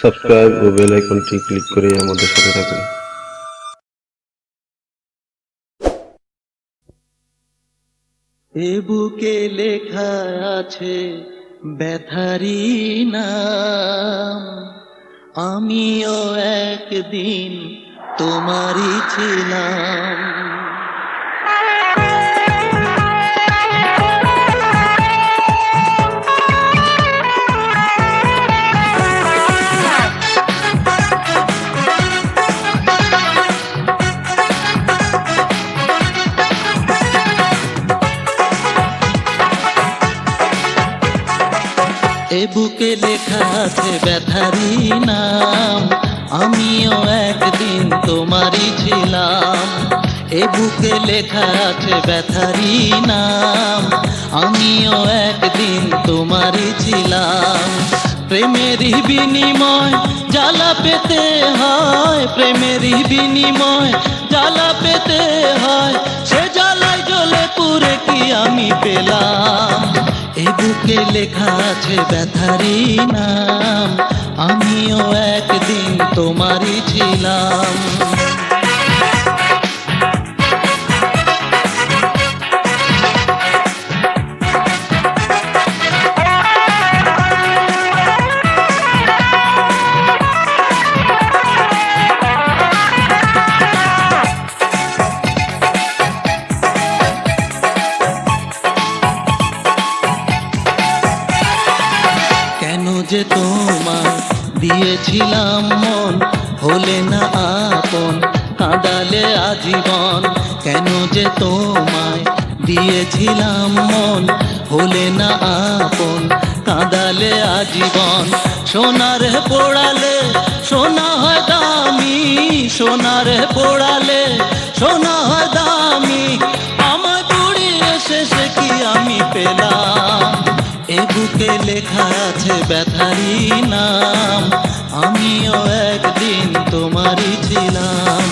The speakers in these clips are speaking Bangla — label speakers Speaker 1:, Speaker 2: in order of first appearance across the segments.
Speaker 1: সাবস্ক্রাইব ও বেল আইকনটি ক্লিক করে আমাদের সাথে থাকুন।
Speaker 2: এ বুকে লেখা আছে ব্যথারি নাম, আমিও একদিন তোমারই ছিলাম। এ বুকে লেখা আছে ব্যথারি নাম, আমিও একদিন তোমারই ছিলাম। এ বুকে লেখা আছে ব্যথারি নাম, আমিও একদিন তোমারই ছিলাম। প্রেমেরই বিনিময় জ্বালা পেতে হয়, প্রেমেরই বিনিময় জ্বালা পেতে হয়, সে জ্বালায় জ্বলে পুড়ে কি আমি পেলাম। এ বুকে লেখা আছে ব্যথারি নাম, আমিও একদিন তোমারই ছিলাম। যে তোমার দিয়েছিলাম মন, হলে না আপন কাঁদালে আজীবন। কেন যে তোমায় দিয়েছিলাম মন, হলে না আপন কাঁদালে আজীবন। সোনার পোড়ালে সোনা হয় দামি, সোনার পোড়ালে সোনা হয় দামি, আমার পুড়িয়ে শেষে কি আমি পেলাম। এ বুকে লেখা আছে ব্যথারি নাম, আমিও একদিন তোমারই ছিলাম।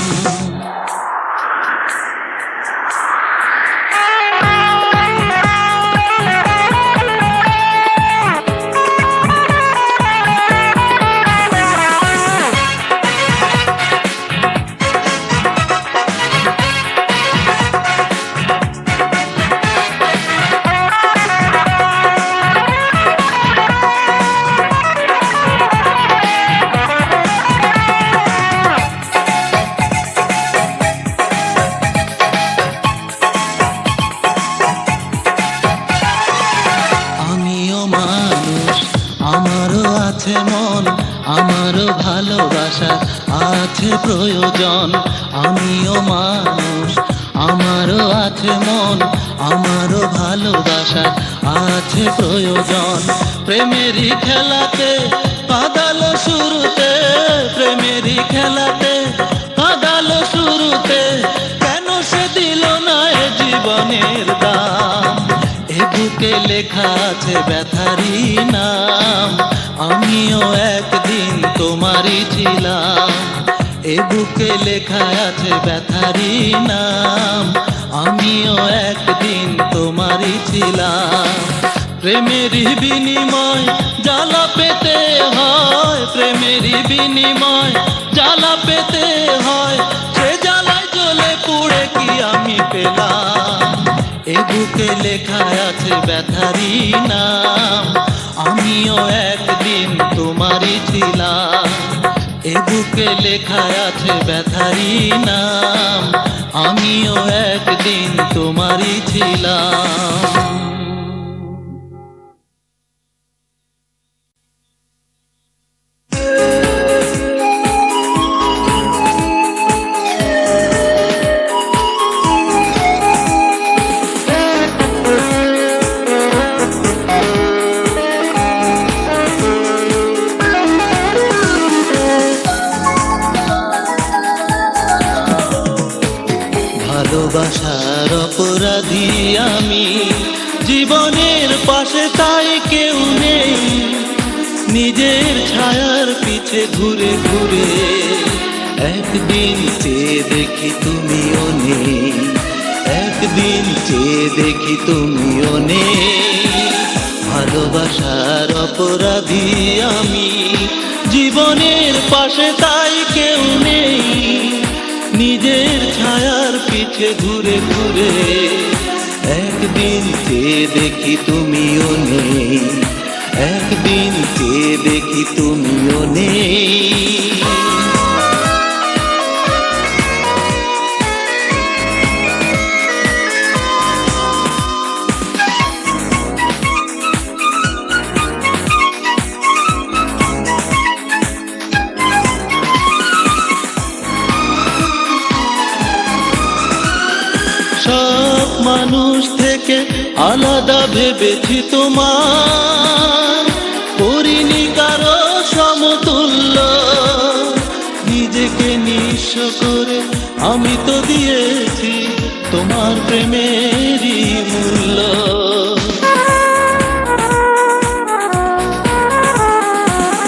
Speaker 2: আছে মন, আমারও ভালোবাসা আছে প্রয়োজন। আমিও মানুষ, আমারও আছে মন, আমারও ভালোবাসা আছে প্রয়োজন। প্রেমেরই খেলাতে কাঁদালো শুরুতে, প্রেমেরই খেলাতে কাঁদালো শুরুতে, কেন সে দিল না এ জীবনের দাম। এ বুকে লেখা আছে ব্যথারি নাম, আমিও একদিন তোমারই ছিলাম। এ বুকে লেখা আছে ব্যথারি নাম, আমিও একদিন তোমারই ছিলাম। প্রেমেরই বিনিময় জ্বালা পেতে হয়, প্রেমেরই বিনিময় জ্বালা পেতে হয়, সে জ্বালায় জ্বলে পুড়ে কি আমি পেলাম। এ বুকে লেখা আছে ব্যথারি নাম, আমিও একদিন তোমারই ছিলাম। এ বুকে লেখা আছে ব্যথারি নাম, আমিও একদিন তোমারই ছিলাম। ভালোবাসার অপরাধী আমি, জীবনের পাশে তাই কেউ নেই, নিজের ছায়ার পিছে ঘুরে ঘুরে একদিন চেয়ে দেখি তুমিও নেই, একদিন চেয়ে দেখি তুমিও নেই। ভালোবাসার অপরাধী আমি, জীবনের পাশে তাই কেউ নেই, নিজের ছায়ার পিছে ঘুরে ঘুরে। একদিন চেয়ে দেখি তুমিও নেই, একদিন চেয়ে দেখি তুমিও নেই। সব মানুষ থেকে আলাদা ভেবেছি তোমার, করিনি কারো সমতুল্য। নিজেকে নিঃস্ব করে আমি তো দিয়েছি তোমার প্রেমেরই মূল্য।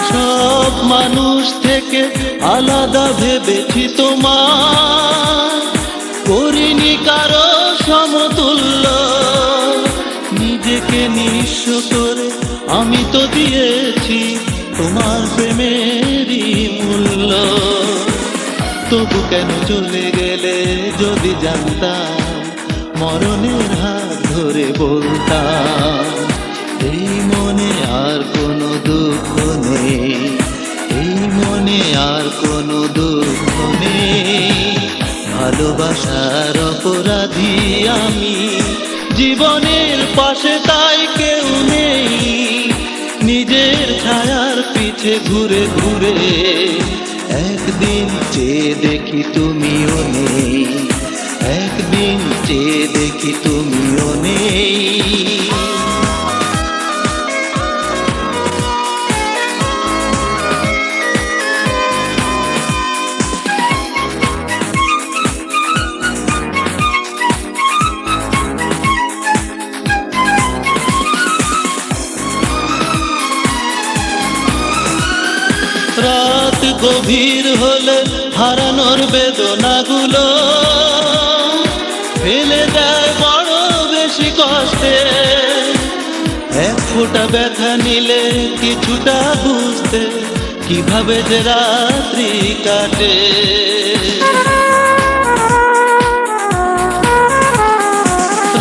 Speaker 2: সব মানুষ থেকে আলাদা ভেবেছি তোমার, করিনি কারো সমতুল্য। নিজেকে নিঃস্ব করে আমি তো দিয়েছি তোমার প্রেমেরই মূল্য। তবু কেন চলে গেলে যদি জানতাম, মরণের হাত ধরে বলতাম এই মনে আর কোনো দুঃখ নেই, এই মনে আর কোনো দুঃখ নেই। ভালোবাসার অপরাধী আমি, জীবনের পাশে তাই কেউ নেই, নিজের ছায়ার পিছে ঘুরে ঘুরে। একদিন চেয়ে দেখি তুমিও নেই, একদিন চেয়ে দেখি তুমিও নেই। রাত গভীর হলে হারানোর বেদনাগুলো ফেলে দেয় বড় বেশি কষ্টে। এক ফোঁটা ব্যথা নিলে কিছুটা বুঝতে কিভাবে যে রাত্রি কাটে।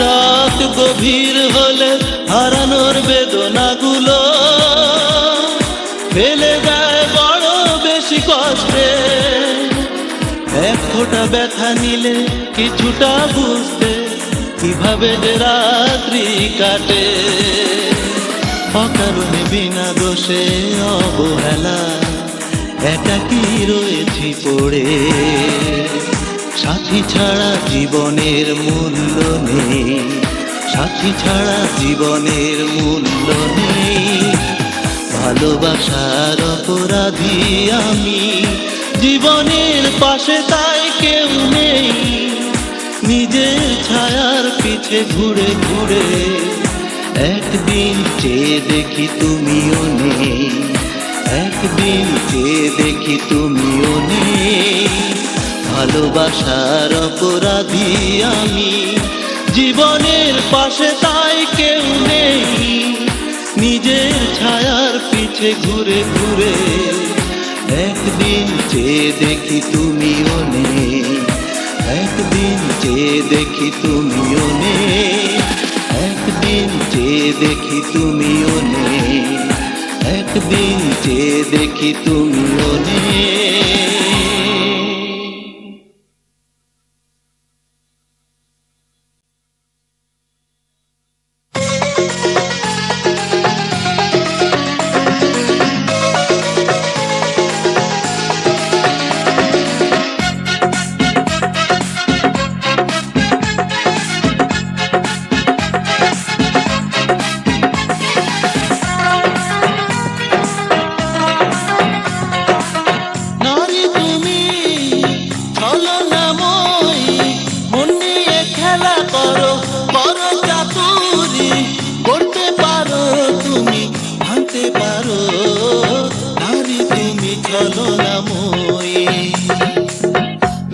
Speaker 2: রাত গভীর হলে হারানোর বেদনাগুলো ফেলে দেয় বড় বেশি কষ্টে। এক ফোঁটা ব্যথা নিলে কিছুটা বুঝতে কিভাবে যে রাত্রি কাটে। অকারণে বিনা দোষে অবহেলা একাকী রয়েছি পড়ে। সাথী ছাড়া জীবনের মূল্য নেই, সাথী ছাড়া জীবনের মূল্য নেই। ভালোবাসার অপরাধী আমি, জীবনের পাশে তাই কেউ নেই, নিজের ছায়ার পিছে ঘুরে ঘুরে। একদিন চেয়ে দেখি তুমিও নেই, একদিন চেয়ে দেখি তুমিও নেই। ভালোবাসার অপরাধী আমি, জীবনের পাশে তাই কেউ নেই, নিজের ছায়ার পিছে ঘুরে ঘুরে। একদিন চেয়ে দেখি তুমিও নেই, একদিন চেয়ে দেখি তুমিও নেই, একদিন চেয়ে দেখি তুমিও নেই, একদিন চেয়ে দেখি তুমিও নেই।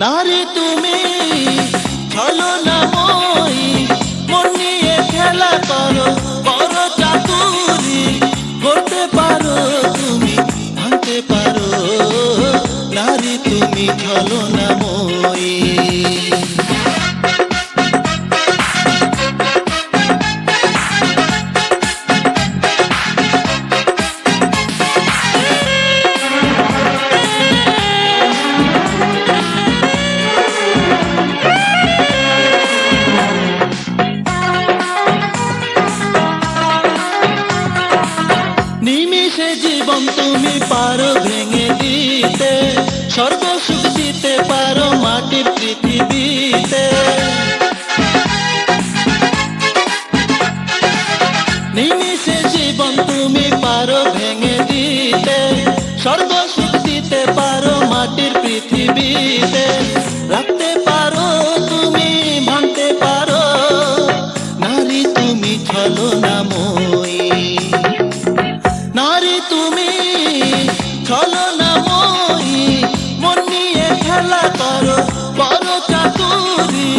Speaker 2: নারী তুমি ছলনাময়ী, মন নিয়ে খেলা করো, করো চাতুরি, করতে পারো তুমি, ভাঙতে পারো। তুমি পারো ভেঙে দিতে, স্বর্গ সুখ দিতে পারো মাটির পৃথিবীতে। নিমিষে জীবন তুমি পারো ভেঙে দিতে, স্বর্গ সুখ দিতে পারো মাটির পৃথিবীতে। রাখতে পারো তুমি, ভাঙতে পারো, নারী তুমি ছলনাময়ী। নারী তুমি ছলনাময়ী, মন নিয়ে খেলা করো, বড় চাতুরি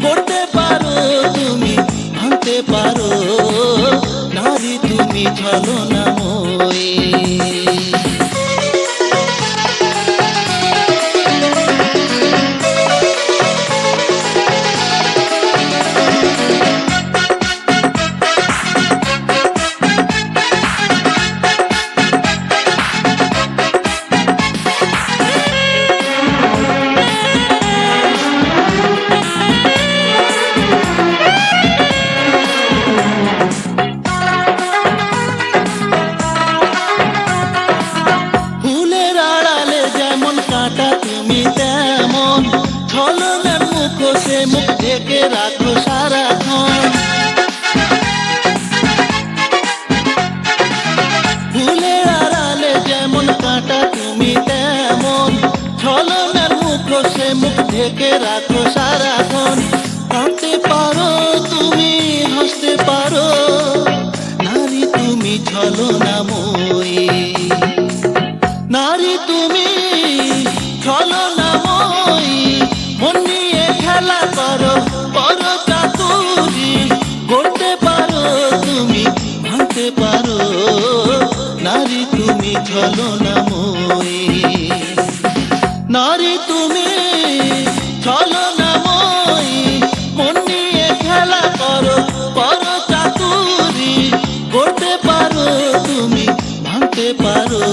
Speaker 2: করতে পারো তুমি, ভাঙতে পারো, নারী তুমি ছলনাময়ী। ছলনার মুখোশে মুখ ঢেকে রাখো সারাক্ষণ। ফুলের আড়ালে যেমন কাঁটা তুমি তেমন, ছলনার মুখোশে মুখ ঢেকে রাখো সারাক্ষণ। কাঁদতে পারো তুমি, হাসতে পারো, নারী তুমি ছলনাময়ী। নারী তুমি ছলনাময়ী, মন নিয়ে খেলা করো, বড় চাতুরি করতে পারো তুমি, ভাঙতে পারো, নারী তুমি ছলনাময়ী। নারী তুমি ছলনাময়ী, মন নিয়ে খেলা করো, বড় চাতুরি করতে পারো তুমি, ভাঙতে পারো,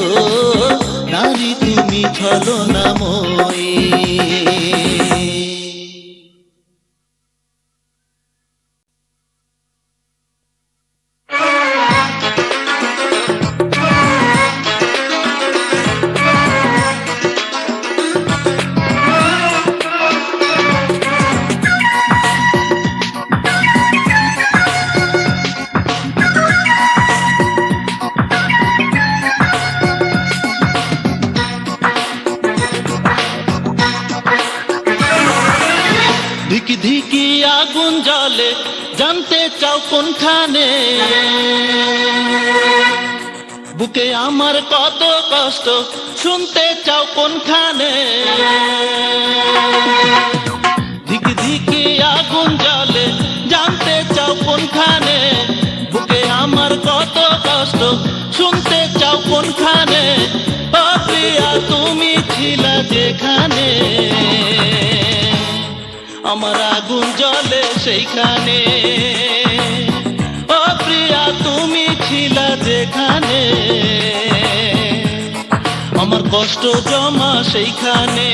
Speaker 2: নারী তুমি ছলনাময়ী। ধিকি ধিকি আগুন জ্বলে, জানতে চাও কোনখানে, বুকে আমার কত কষ্ট শুনতে চাও কোনখানে। ধিকি ধিকি আগুন জ্বলে, জানতে চাও কোনখানে, বুকে আমার কত কষ্ট শুনতে চাও কোনখানে। ও প্রিয়া তুমি ছিলা যেখানে, আমার আগুন জ্বলে সেইখানে। ও প্রিয়া তুমি ছিলা যেখানে, আমার কষ্ট জমা সেইখানে।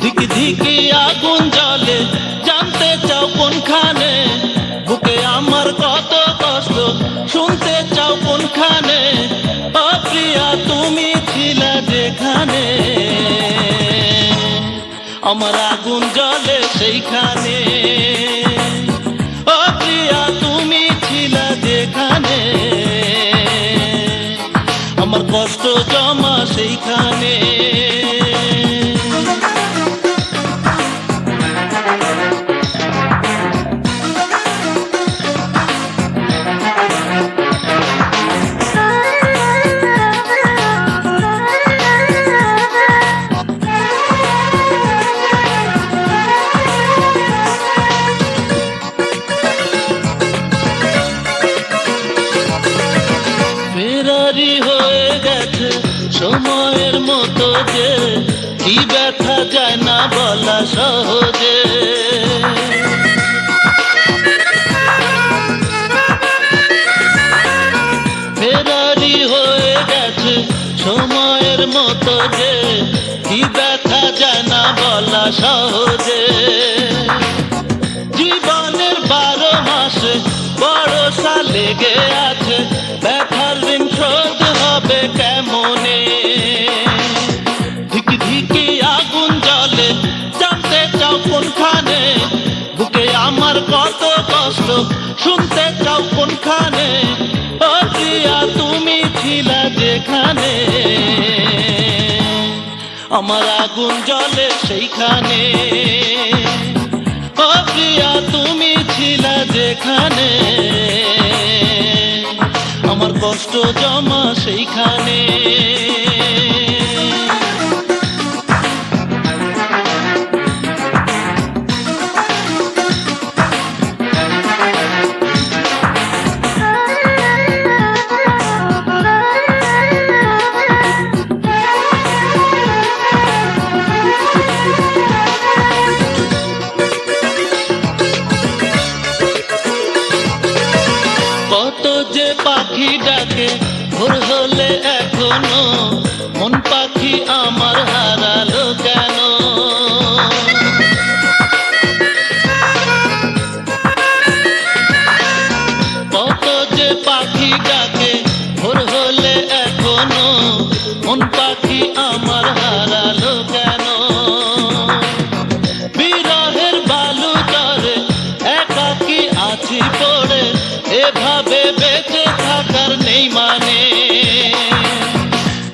Speaker 2: ধিকি ধিকি আগুন জ্বলে, জানতে চাও কোনখানে, বুকে আমার কত কষ্ট শুনতে চাও কোনখানে। ও প্রিয়া তুমি ছিলা যেখানে, আমার আগুন জ্বলে সেইখানে। ও প্রিয়া তুমি ছিলা যেখানে, আমার কষ্ট জমা সেইখানে। সময়ের মতো যে কি ব্যথা যায় না বলা সহজে। ফেরারি হয়ে গেছে সময়ের মতো যে কি ব্যথা যায় না বলা সহজে। জীবনের 12 মাসে বড় সা লেগে আছে, ব্যথার ঋণ শোধ হবে কষ্ট শুনতে চাও কোনখানে? ও প্রিয়া তুমি ছিলা যেখানে, আমার আগুন জ্বলে সেইখানে। ও প্রিয়া তুমি ছিলা যেখানে, আমার কষ্ট জমা সেইখানে। কত যে পাখি ডাকে ভোর হলে এখনো, মন পাখি আমার হারালো কেন? কত যে পাখি ডাকে ভোর হলে এখনো, মন পাখি আমার হারালো কেন? বিরহের বালু চরে একাকী আছি পড়ে, এভাবে বেঁচে থাকার নেই মানে।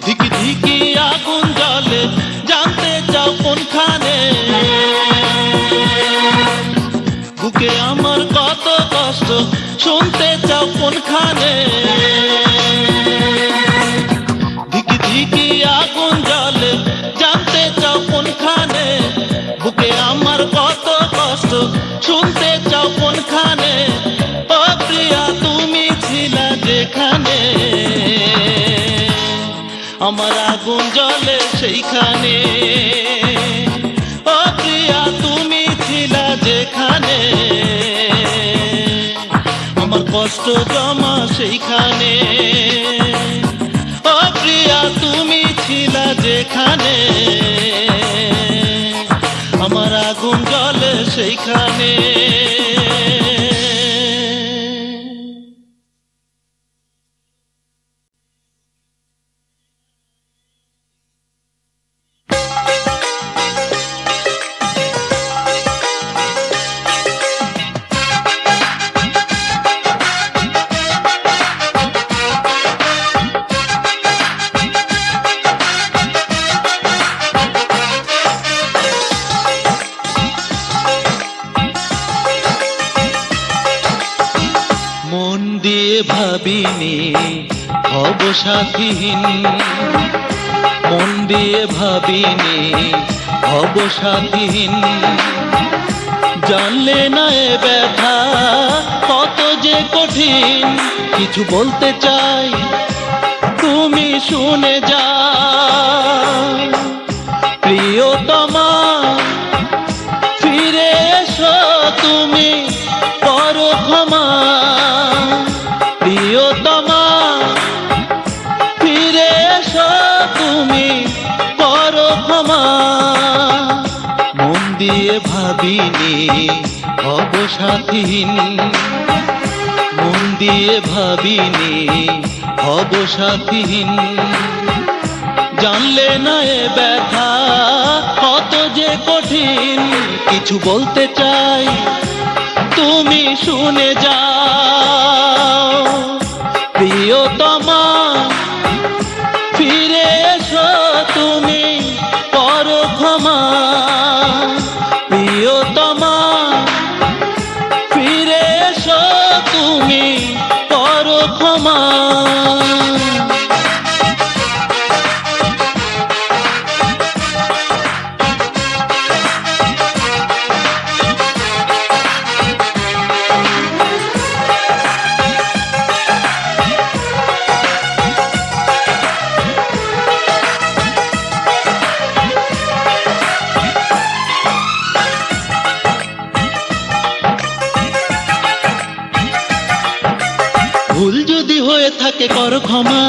Speaker 2: ধিকি ধিকি আগুন জ্বলে জানতে চাও কোনখানে? বুকে আমার কত কষ্ট শুনতে চাও কোনখানে? ধিকি ধিকি আগুন জ্বলে জানতে চাও কোনখানে? বুকে আমার কত কষ্ট শুনতে চাও কোনখানে? ও প্রিয়া তুমি ছিলা যেখানে, আমার আগুন জ্বলে সেইখানে। ও প্রিয়া তুমি ছিলা যেখানে, আমার কষ্ট জমা সেইখানে। ও প্রিয়া তুমি ছিলা যেখানে, আমার আগুন জ্বলে সেইখানে। মন দিয়ে ভাবিনি হব সাথীহীন, মন দিয়ে ভাবিনি হব সাথীহীন। জানলে না এ ব্যথা কত যে কঠিন, কিছু বলতে চাই তুমি শুনে যাও। প্রিয়তমা ফিরে এসো তুমি করো ক্ষমা, প্রিয়তমা ফিরে এসো তুমি করো ক্ষমা। মন দিয়ে ভাবিনি হব সাথীহীন, মন দিয়ে ভাবিনি হব সাথীহীন। জানলে না এ ব্যথা কত যে কঠিন, কিছু বলতে চাই তুমি শুনে যাও। প্রিয়তমা ফিরে এসো তুমি করো ক্ষমা, প্রিয়তমা ফিরে এসো তুমি করো ক্ষমা। ভুল যদি হয়ে থাকে করো ক্ষমা,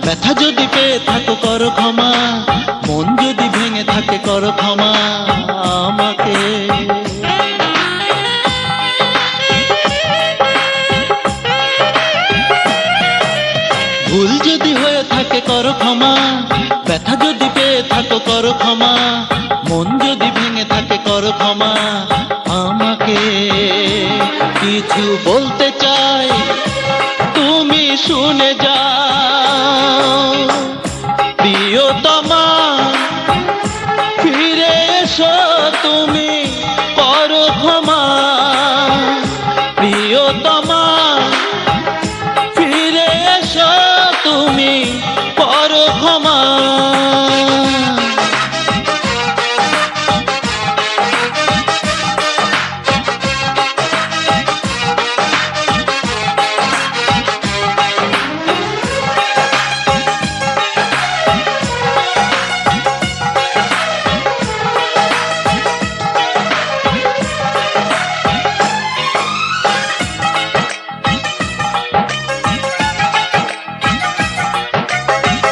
Speaker 2: ব্যথা যদি পেয়ে থাকো করো ক্ষমা, মন যদি ভেঙে থাকে করো ক্ষমা আমাকে। ভুল যদি হয়ে থাকে করো ক্ষমা, ব্যথা যদি পেয়ে থাকো করো ক্ষমা, মন যদি ভেঙে থাকে করো ক্ষমা আমাকে। কিছু ক্ষমা।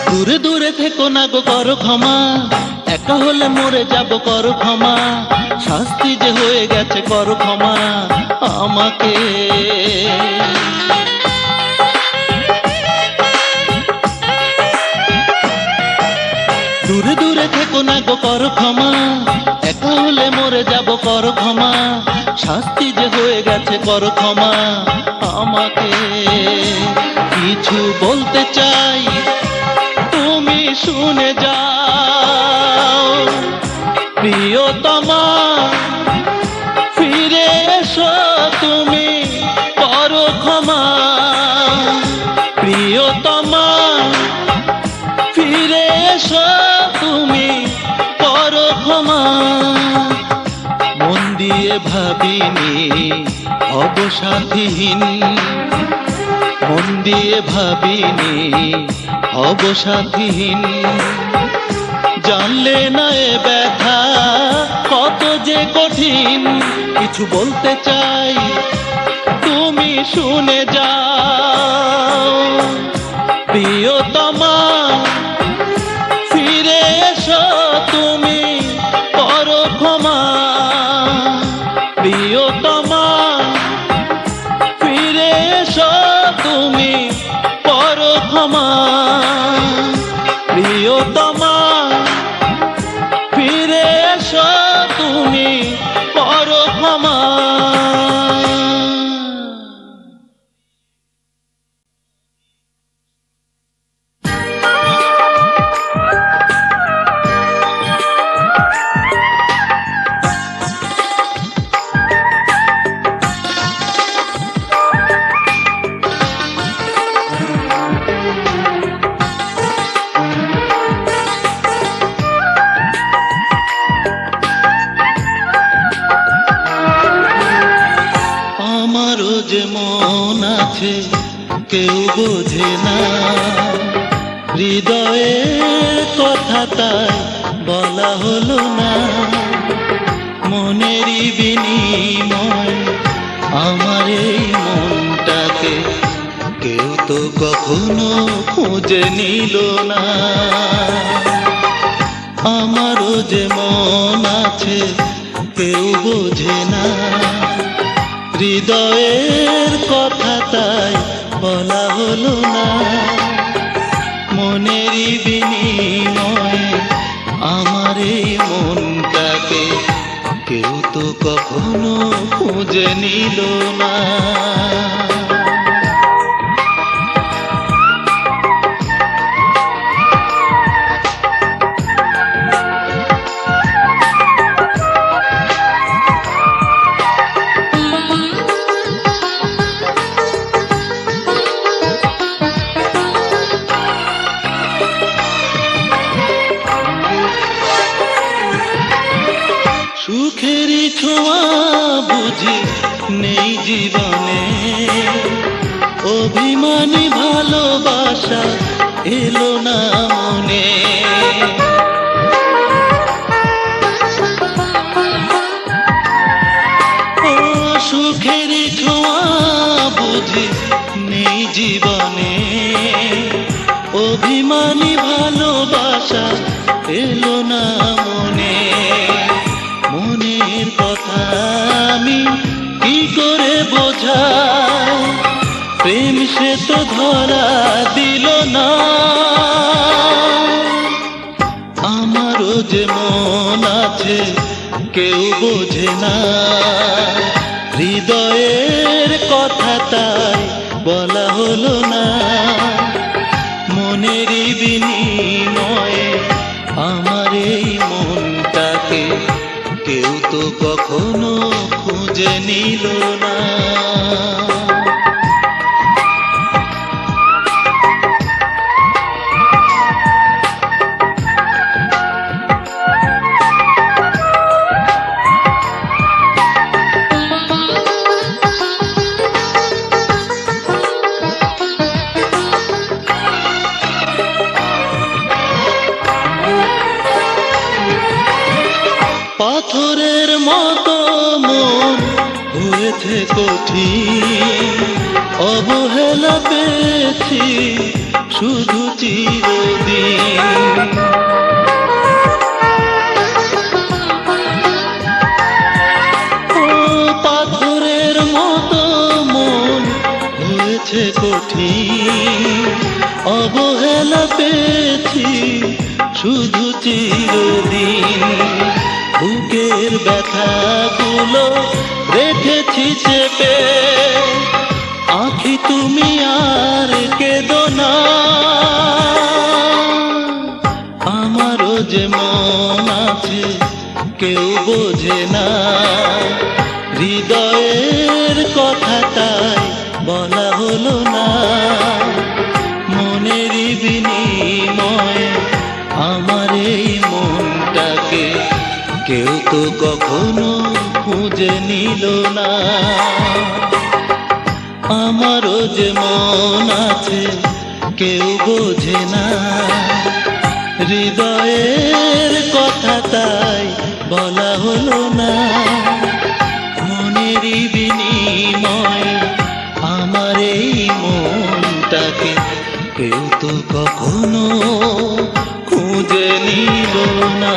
Speaker 2: দূরে দূরে থেকো না গো করো ক্ষমা, একা হলে মরে যাব করো ক্ষমা, শাস্তি যে হয়ে গেছে করো ক্ষমা আমাকে। দূরে দূরে থেকো না গো করো ক্ষমা, একা হলে মরে যাব করো ক্ষমা, শাস্তি যে হয়ে গেছে করো ক্ষমা আমাকে। কিছু বলতে চাই তুমি শুনে যাও, প্রিয়তমা ফিরে এসো তুমি করো ক্ষমা। প্রিয়তমা ফিরে এসো তুমি করো ক্ষমা। মন দিয়ে ভাবিনি হব সাথীহীন, মন দিয়ে ভাবিনি হব সাথীহীন, জানলে না এ ব্যথা কত যে কঠিন। কিছু বলতে চাই তুমি শুনে যাও, প্রিয়তমা ফিরে এসো তুমি করো ক্ষমা। প্রিয়তমা ফিরে এসো তুমি করো ক্ষমা। প্রিয়তমা ফিরে এসো তুমি করো ক্ষমা। আমারও যে মন আছে কেউ বোঝে না, হৃদয়ের কথা তাই বলা হলো না। মনেরই বিনিময় আমার এই মনটাকে কেউ তো কখনো খুঁজে নিল না। আমারও যে মন আছে কেউ বোঝে না, হৃদয়ের কথা তাই বলা হলো না। মনেরই বিনিময়ে আমার এই মনটাকে কেউ তো কখনো খুঁজে নিল না। সুখেরই ছোঁয়া বুঝি নেই জীবনে, অভিমানী ভালোবাসা এলো না মনে। ও সুখেরই ছোঁয়া বুঝি নেই জীবনে, অভিমানী ভালোবাসা এলো না মনে। মনের কথা আমি কি করে বোঝাই, প্রেম সে তো ধরা দিল না। আমারও যে মন আছে কেউ বোঝে না, হৃদয়ের কথা তাই বলা হলো না। মনেরই বিনিময়ে আমার এই মনটাকে কেউ তো কখনো খুঁজে নিল না। কঠিন, অবহেলা পেয়েছি শুধু চিরদিন। ও পাথরের মতো মন হয়েছে কঠিন, অবহেলা পেয়েছি শুধু চিরদিন। বুকের ব্যথাগুলো রেখেছি চেপে, আঁখি তুমি আর কেঁদো না। আমারও যে মন আছে কেউ বোঝে না, হৃদয়ের কথাটাই বলা হলো না। মনেরই বিনিময়ে আমার এই মনটাকে কেউ তো কখনো খুঁজে নিল না। আমারও যে মন আছে কেউ বোঝে না, হৃদয়ের কথা তাই বলা হলো না। মনেরই বিনিময়ে আমার এই মনটাকে কেউ তো কখনো খুঁজে নিল না।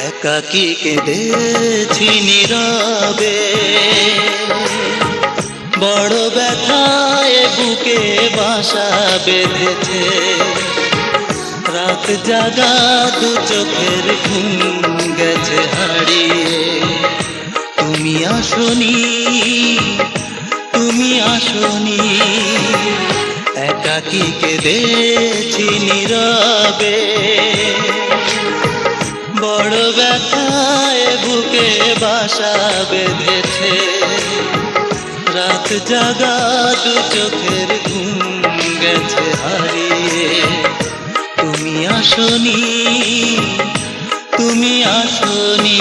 Speaker 2: একাকী কেঁদেছি নীরবে, বড় ব্যথায় বুকে বাসা বেঁধেছে। রাত জাগা দু চোখের ঘুম গেছে হারিয়ে। তুমি আসনি, তুমি আসনি, একাকী কেঁদেছি নীরবে, বড় ব্যথায় বুকে বাসা বেঁধেছে। রাত জাগা দু চোখের ঘুম গেছে হারিয়ে। তুমি আসনি, তুমি আসনি।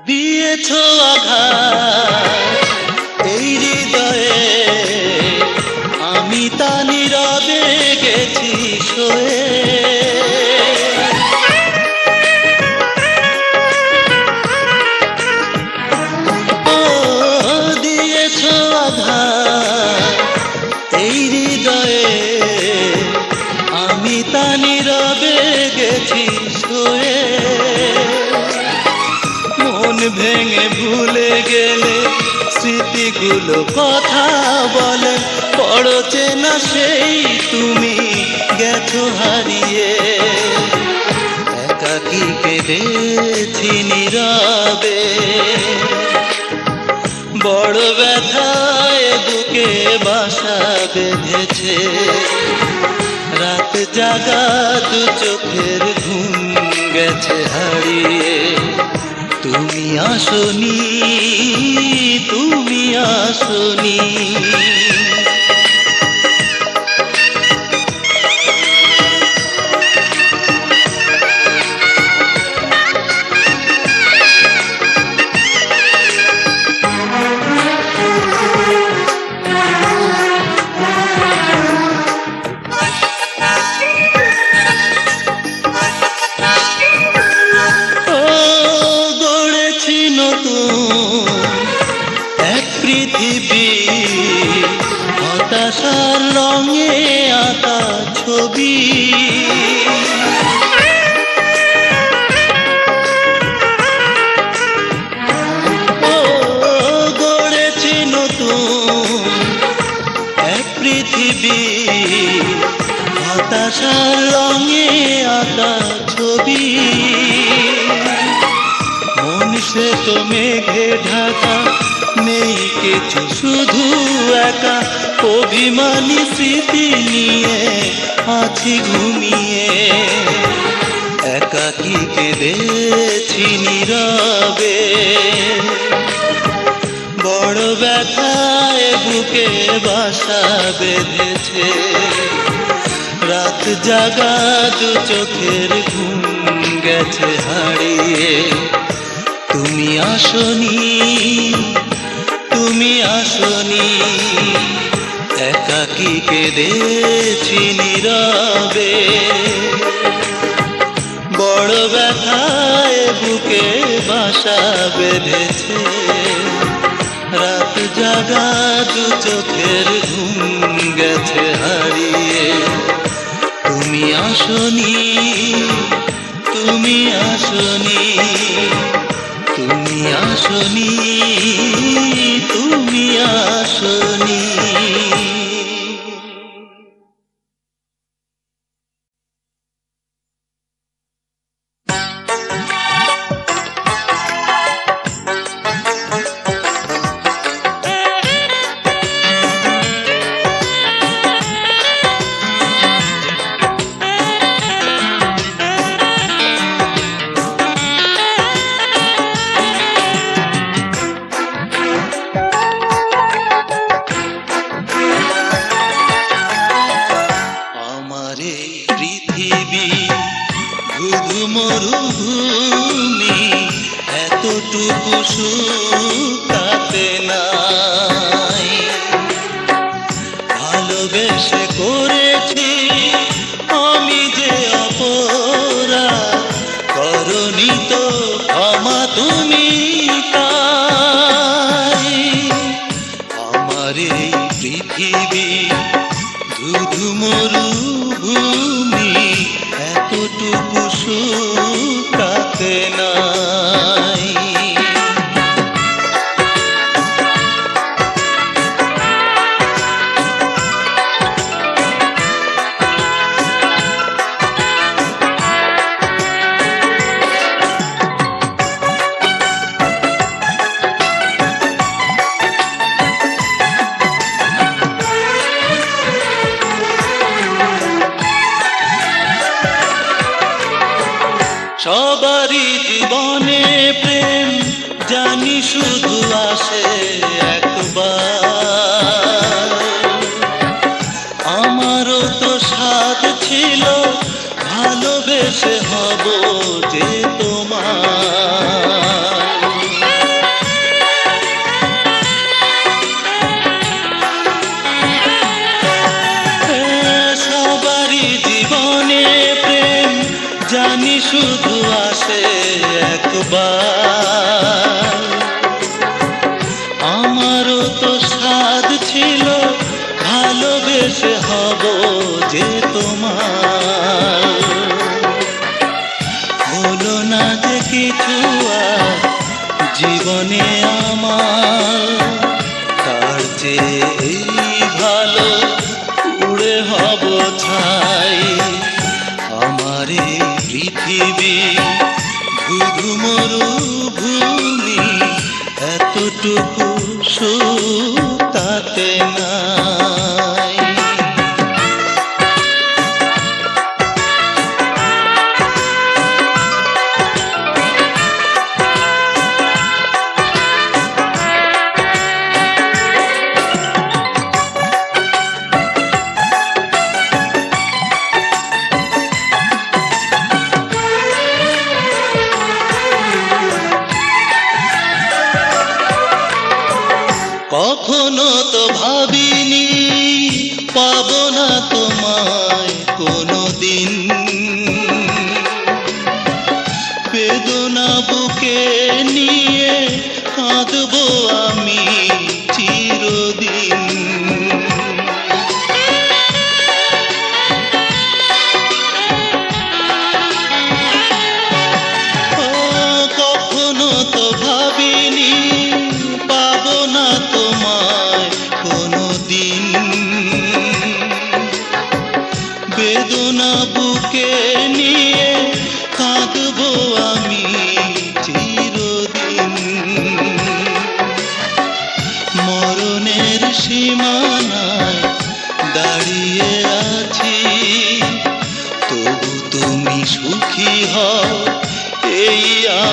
Speaker 2: দিয়েছো আঘাত এই হৃদয়ে, আমি তা নীরবে গেছি সয়ে। ও দিয়েছো আঘাত এই হৃদয়ে, আমি তা নীরবে গেছি সয়ে। মন ভেঙে ভুলে গেলে স্মৃতিগুলো কথা বলে, বড় চেনা সেই তুমি গেছো হারিয়ে। একাকী কেঁদেছি নীরবে, বড় ব্যথায় বুকে বাসা বেঁধেছে। রাত জাগা দু চোখের ঘুম গেছে হারিয়ে। তুমি আসনি, তুমি আসনি। পৃথিবী আশার রঙে আঁকা ছবি, মন সে তো মেঘে ঢাকা, নেই কিছু শুধু একা, অভিমানী স্মৃতি নিয়ে আছি ঘুমিয়ে, একাকী কেঁদেছি নীরবে, বড় ব্যথায় বুকে বাসা বেঁধেছে, রাত জাগা দু চোখের ঘুম গেছে হারিয়ে, তুমি আসনি, তুমি আসনি, একাকী কেঁদেছি নীরবে, বড় ব্যথায় বুকে বাসা বেঁধেছে, রাত জাগা দু চোখের ঘুম গেছে হারিয়ে, তুমি আসনি, তুমি আসনি, তুমি আসনি, তুমি আসনি। মরুভূমি এতটুকু শুকাতে নাই, ভালোবেসে করেছি আমি যে অপরাধ, করনি তো ক্ষমা তুমি তাই, আমার এই পৃথিবী ধুধু মরুভূমি এতটুকু শুকাতে নাই। সবারই জীবনে প্রেম জানি শুধু আসে একবার, আমারও তো সাধ ছিল ভালোবেসে হব যে তোমার, সবারই জীবনে প্রেম জানি শুধু আসে একবার, আমারও তো সাধ ছিল ভালোবেসে হব যে তোমার, হলো না যে কিছু আর জীবনে আমার, তার চেয়ে এই ভালো উড়ে হব ছাই, আমার এই পৃথিবী ধুধু মরুভূমি এতটুকু শুকাতে নাই। কখনো তো ভাবিনি পাবো না তোমায় কোনোদিন, বেদনা বুকে নিয়ে কাঁদবো আমি চিরদিন, কখনো তো ভাবিনি পাবো না তোমায় কোনোদিন,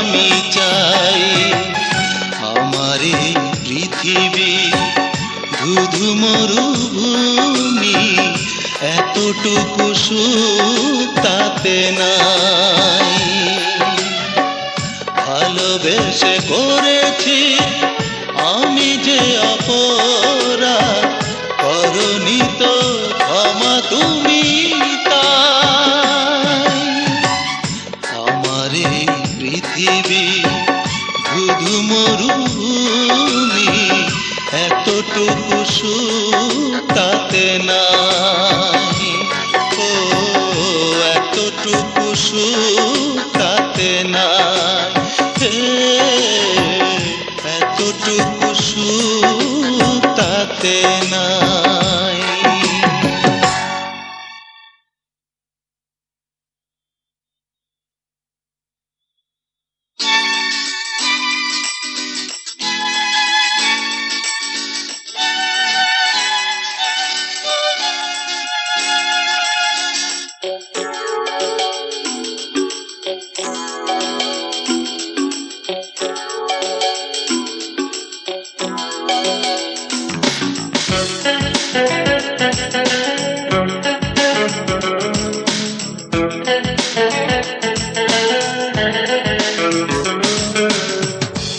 Speaker 2: আমি চাই আমার এই পৃথিবী ধুধু মরুভূমি এতটুকু সুখ তাতে নাই ভালোবেসে করেছি আমি যে অপরাধ করনি তো ক্ষমা তুমি তাই আমার এই পৃথিবী ধুধু মরুভূমি এতটুকু সুখ তাতে নাই ও এতটুকু সুখ তাতে নাই এতটুকু সুখ তাতে নাই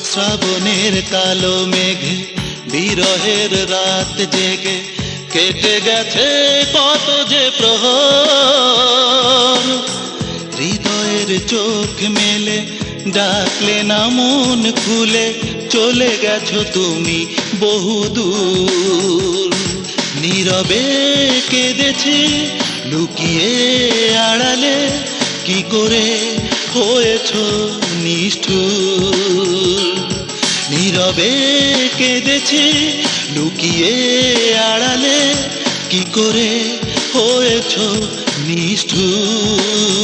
Speaker 2: শ্রাবণের কালো মেঘে বিরহের রাত জেগে কেটে গেছে কত যে প্রহর হৃদয়ের চোখ মেলে ডাকলে না মন খুলে চলে গেছো তুমি বহুদূর নীরবে কেঁদেছি লুকিয়ে আড়ালে কি করে হয়েছো নিষ্ঠুর নীরবে কেঁদেছি লুকিয়ে আড়ালে কি করে হয়েছো নিষ্ঠুর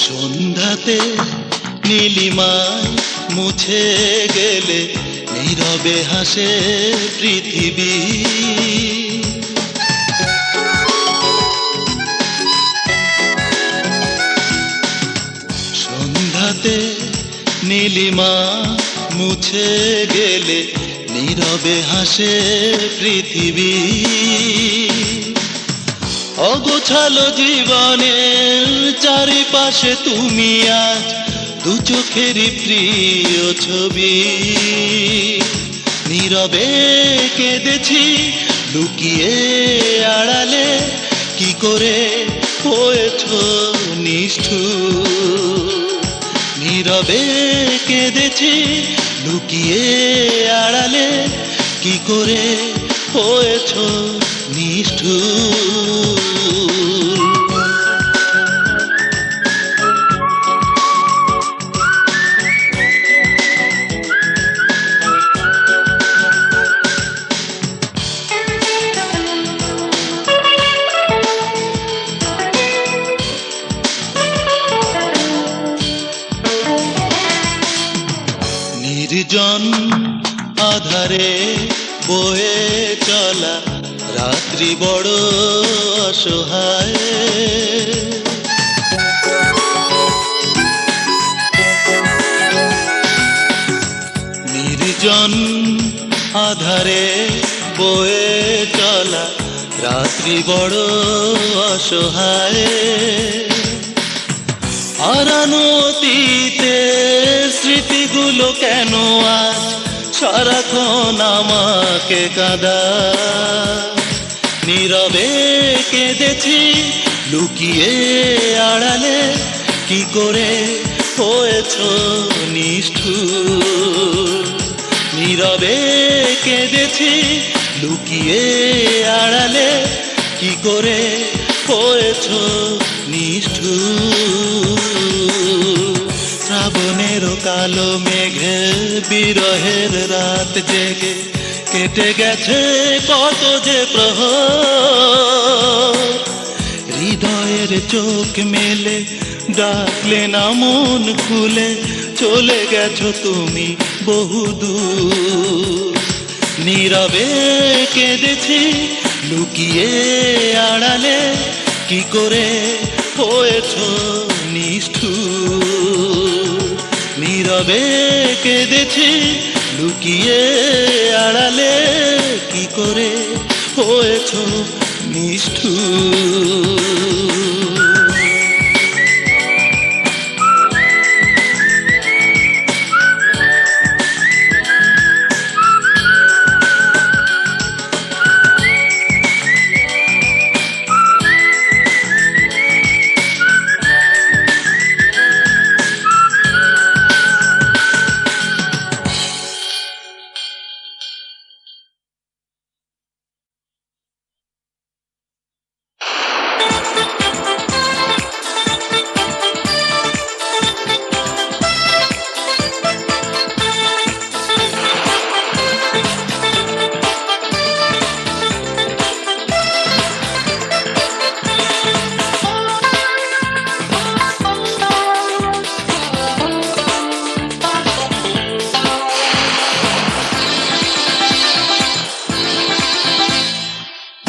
Speaker 2: সন্ধ্যাতে নীলিমায় মুছে গেলে নীরবে হাসে পৃথিবী সন্ধ্যাতে নীলিমা মুছে গেলে নীরবে হাসে পৃথিবী অগোছালো জীবনের চারিপাশে তুমি আজ দু চোখেরই প্রিয় ছবি নীরবে কেঁদেছি লুকিয়ে আড়ালে কি করে হয়েছো নিষ্ঠুর নীরবে কেঁদেছি লুকিয়ে আড়ালে কি করে হয়েছো নিষ্ঠুর নির্জন আধারে বয়ে চলা রাত্রি বড় অসহায় নির্জন আধারে বয়ে চলা রাত্রি বড় অসহায় হারানো অতীতে স্মৃতিগুলো কেন আজ সারাক্ষণ আমাকে কাঁদায় নীরবে কেঁদেছি লুকিয়ে আড়ালে কি করে হয়েছো নিষ্ঠুর নীরবে কেঁদেছি লুকিয়ে আড়ালে কি করে হয়েছো নিষ্ঠুর শ্রাবণের কালো মেঘে বিরহের রাত জেগে কেটে গেছে কত যে প্রহর, হৃদয়ের চোখ মেলে ডাকলে না মন খুলে, চলে গেছো তুমি বহুদূর। নীরবে কেঁদেছি লুকিয়ে আড়ালে, কি করে হয়েছো নিষ্ঠুর। নীরবে কেঁদেছি লুকিয়ে আড়ালে, কি করে হয়েছো নিষ্ঠুর।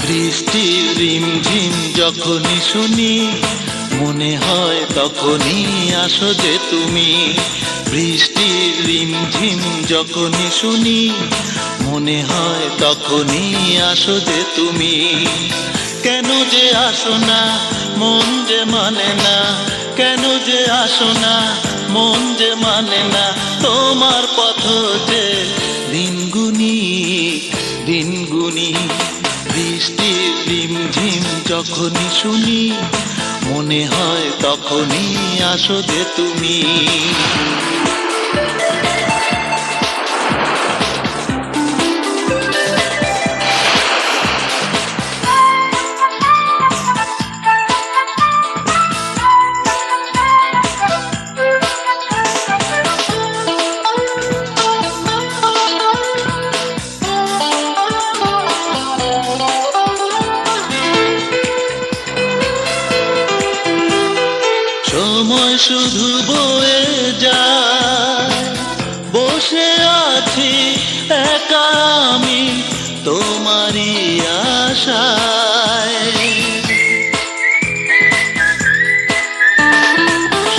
Speaker 2: বৃষ্টির রিমঝিম যখনই শুনি, মনে হয় তখনই আসো যে তুমি। বৃষ্টির রিমঝিম যখনই শুনি, মনে হয় তখনই আসো যে তুমি। কেন যে আসো না মন যে মানে না, কেন যে আসো না মন যে মানে না, তোমার পথ যে দিনগুনি দিনগুনি। বৃষ্টির রিমঝিম যখনই শুনি, মনে হয় তখনই আসো যে তুমি। সময় শুধু বয়ে যায়, বসে আছি একা আমি তোমারই আশায়।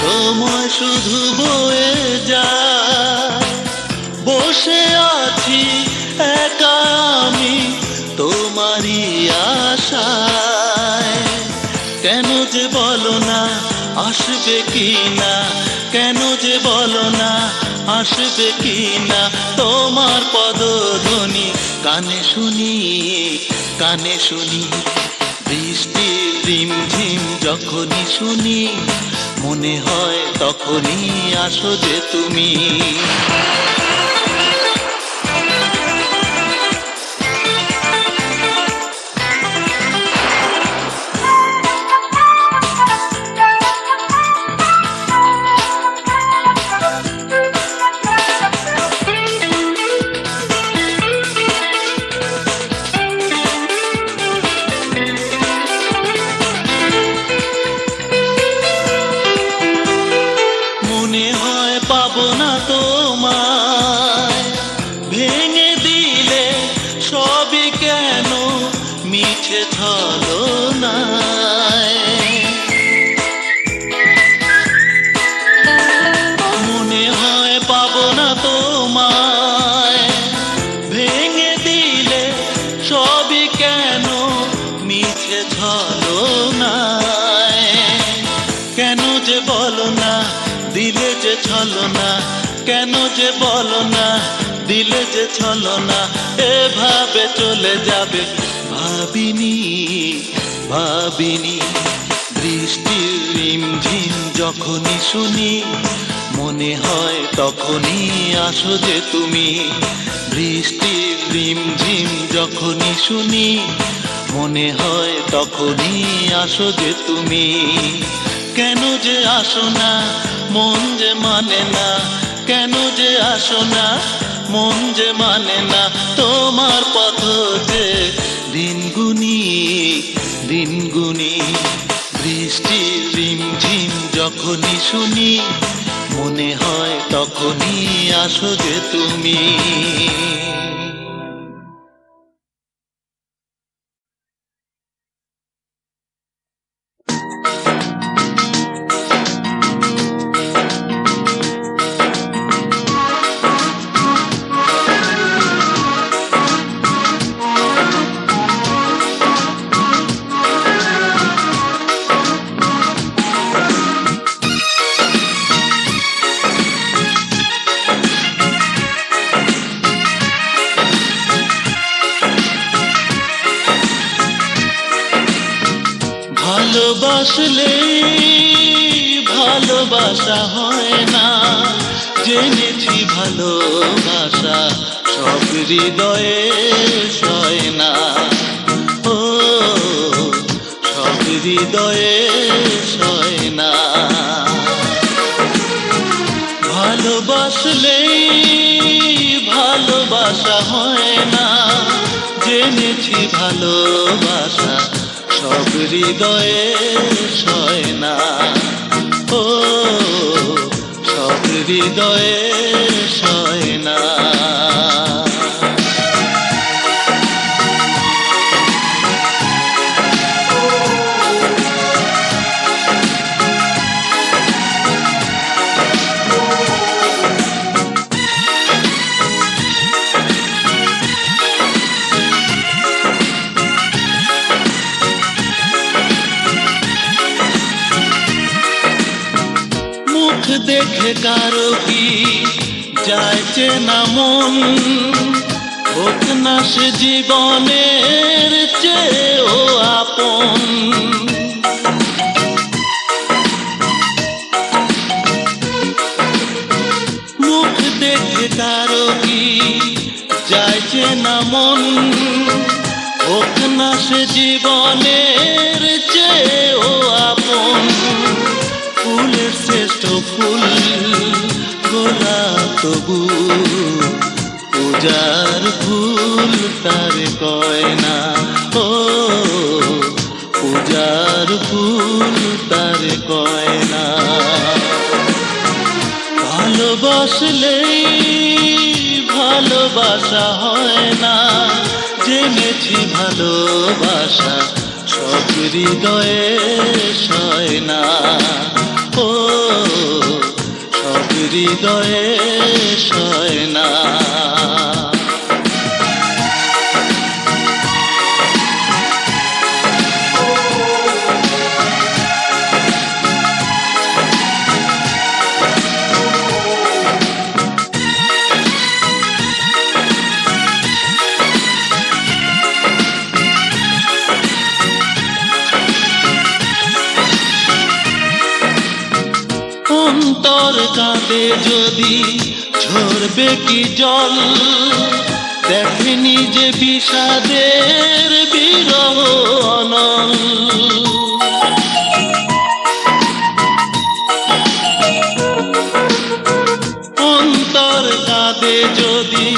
Speaker 2: সময় শুধু বয়ে যায়, বসে আছি একা আমি তোমারই আশায়। কেন যে বলো না আসবে কি না, কেন যে বলো না আসবে কি না, তোমার পদধ্বনি কানে শুনি কানে শুনি। বৃষ্টির রিমঝিম যখনই শুনি, মনে হয় তখনই আসো যে তুমি। মনে হয় পাবো না তোমায়, ভেঙে দিলে সবই কেন মিছে ছলনায়। মনে হয় পাবো না তোমায়, ভেঙে দিলে সবই কেন মিছে ছলনায়। কেন যে বলো না দিলে যে ছলনা, কেন যে বলো না দিলে যে ছলনা, এভাবে চলে যাবে ভাবিনি ভাবিনি। বৃষ্টির রিমঝিম যখনই শুনি, মনে হয় তখনই আসো যে তুমি। বৃষ্টির রিমঝিম যখনই শুনি, মনে হয় তখনই আসো যে তুমি। কেন যে আসো না মন যে মানে না, কেন যে আসো না, মন যে মানে না তোমার পথ যে দিন গুনি দিন গুনি। বৃষ্টির রিমঝিম যখনই শুনি, মনে হয় তখনই আসো যে তুমি। ভালোবাসলে ভালোবাসা হয় না, জেনেছি ভালোবাসা সব হৃদয়ে সয় না। ও সব হৃদয়ে সয় না। ভালোবাসলে ভালোবাসা হয় না, জেনেছি ভালোবাসা সব হৃদয়ে সয় না। ও সব হৃদয়ে সয় না। মুখ দেখে কারো কি যায় চেনা মন, হোক না সে জীবনের চেয়েও আপন। মুখ দেখে কারো কি যায় চেনা মন, হোক না সে জীবনের চেয়েও আপন। ফুলের শ্রেষ্ঠ ফুল গোলাপ তবু পূজার ফুল তার কয় না। ও পূজার ফুল তার কয় না। ভালোবাসলে ভালোবাসা হয় না, জেনেছি ভালোবাসা সব হৃদয়ে সয় না। ও সব হৃদয়ে সয় না। অন্তর কাঁদে যদি ঝরবে কি জল, দেখেনি যে বিষাদের বিরহ অনল। অন্তর কাঁদে যদি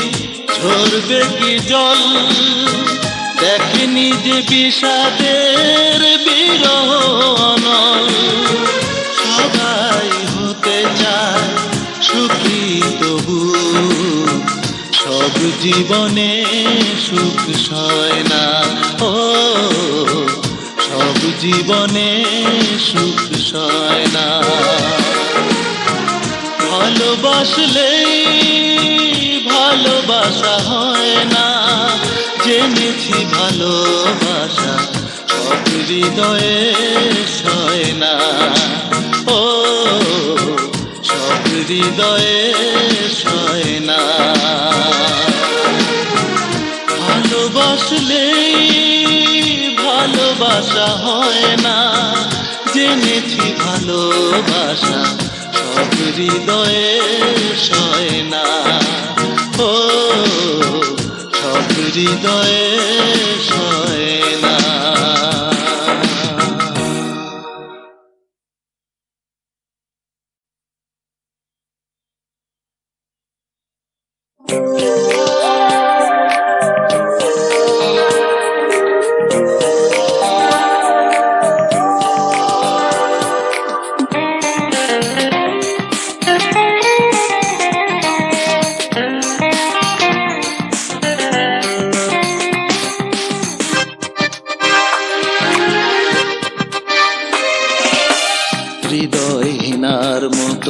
Speaker 2: ঝরবে কি জল, দেখেনি যে বিষাদের বিরহ অনল। সবাই হতে চায় সুখী তবু সব জীবনে সুখ সয় না। ও সব জীবনে সুখ সয় না। ভালোবাসলে ভালোবাসা হয় না, জেনেছি ভালোবাসা সব হৃদয়ে সয় না। ও সব হৃদয়ে সয় না। ভালোবাসলে ভালোবাসা হয় না, জেনেছি ভালোবাসা সব হৃদয়ে সয় না। ও সব হৃদয়ে সয় না।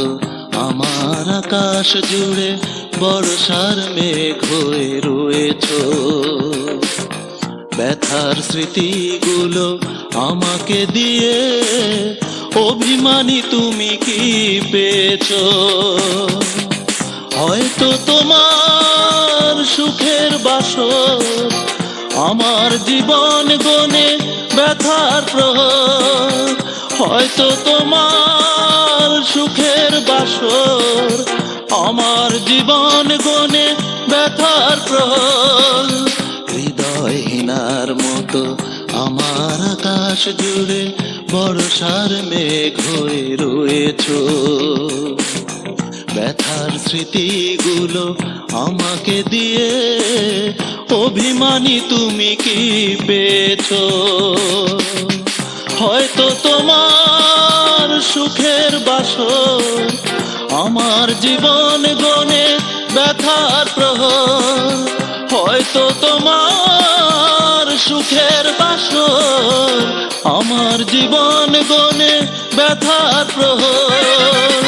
Speaker 2: মতো আমার আকাশ জুড়ে বর্ষার মেঘ হয়ে রয়েছো। ব্যথার স্মৃতিগুলো আমাকে দিয়ে অভিমানী তুমি কি পেয়েছো? হয়তো তোমার সুখের বাসর আমার জীবন গনে ব্যথার প্রহর। হয়তো তোমার সুখের বাসর আমার জীবন গনে ব্যথার প্রহর। হৃদয়হীনার মতো আমার আকাশ জুড়ে বর্ষার মেঘ হয়ে রয়েছো। ব্যথার স্মৃতিগুলো আমাকে দিয়ে অভিমানী তুমি কি পেয়েছো? হয়তো তোমার সুখের বাসর আমার জীবন গনে ব্যথার প্রহর। হয়তো তোমার সুখের বাসর আমার জীবন গনে ব্যথার প্রহর।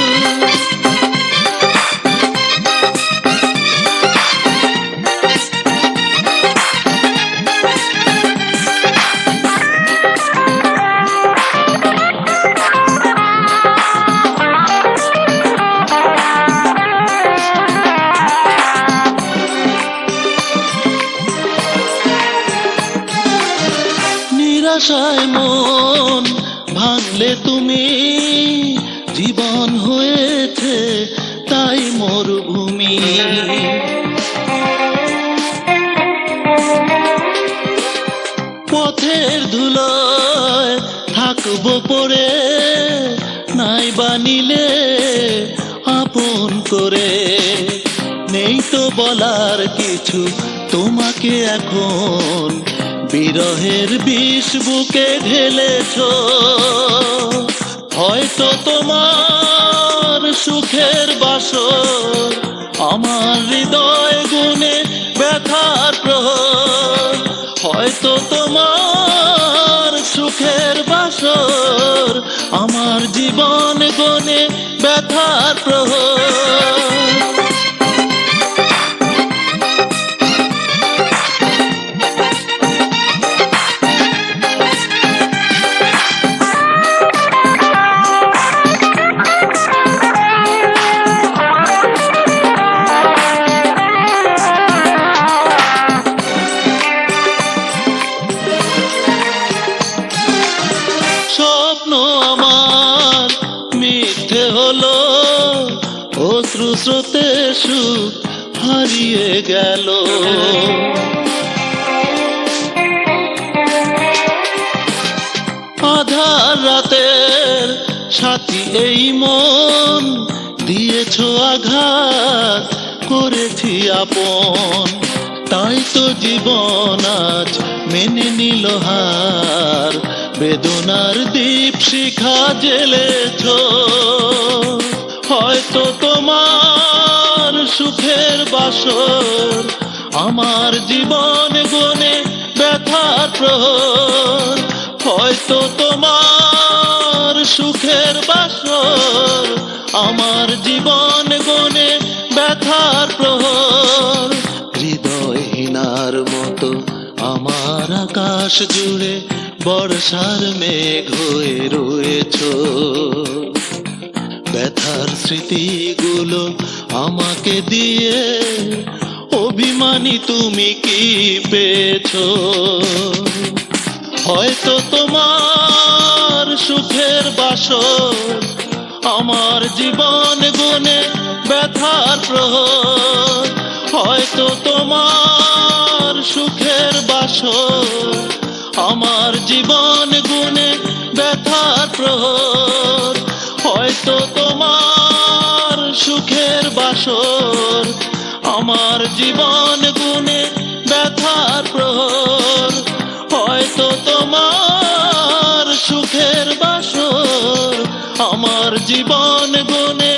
Speaker 2: নিরাশায় মন ভাঙলে তুমি জীবন হয়েছে তাই মরুভূমি। পথের ধুলোয় থাকবো পড়ে নাই বানিলে আপন করে। নেই তো বলার কিছু তোমাকে এখন, বিরহের বিষ বুকে ঢেলেছো। হয়তো তোমার সুখের বাসর আমার হৃদয় গুনে ব্যথার প্রহর। হয়তো তোমার সুখের বাসর আমার জীবন গনে ব্যথার প্রহর। স্বপ্ন আমার মিথ্যে হলো, অশ্রু স্রোতে সুখ হারিয়ে গেল। আধার রাতের সাথী এই মন দিয়েছো আঘাত করেছি আপন। তাই তো জীবন আজ মেনে নিল হার, বেদনার দীপ শিখা জ্বেলেছো। হয়তো তোমার সুখের বাসর আমার জীবন গনে ব্যথার প্রহর। হয়তো তোমার সুখের বাসর আমার জীবন গনে ব্যথার প্রহর। হৃদয়হীনার মতো আমার আকাশ জুড়ে বর্ষার মেঘ হয়ে রয়েছো। ব্যথার স্মৃতিগুলো আমাকে দিয়ে অভিমানী তুমি কি পেয়েছো? হয়তো তোমার সুখের বাসর আমার জীবন গুনে ব্যথার প্রহর। হয়তো তোমার সুখের বাসর আমার জীবন গুনে ব্যথার প্রহর। হয়তো তোমার সুখের বাসর আমার জীবন গুনে ব্যথার প্রহর। হয়তো তোমার সুখের বাসর আমার জীবন গুনে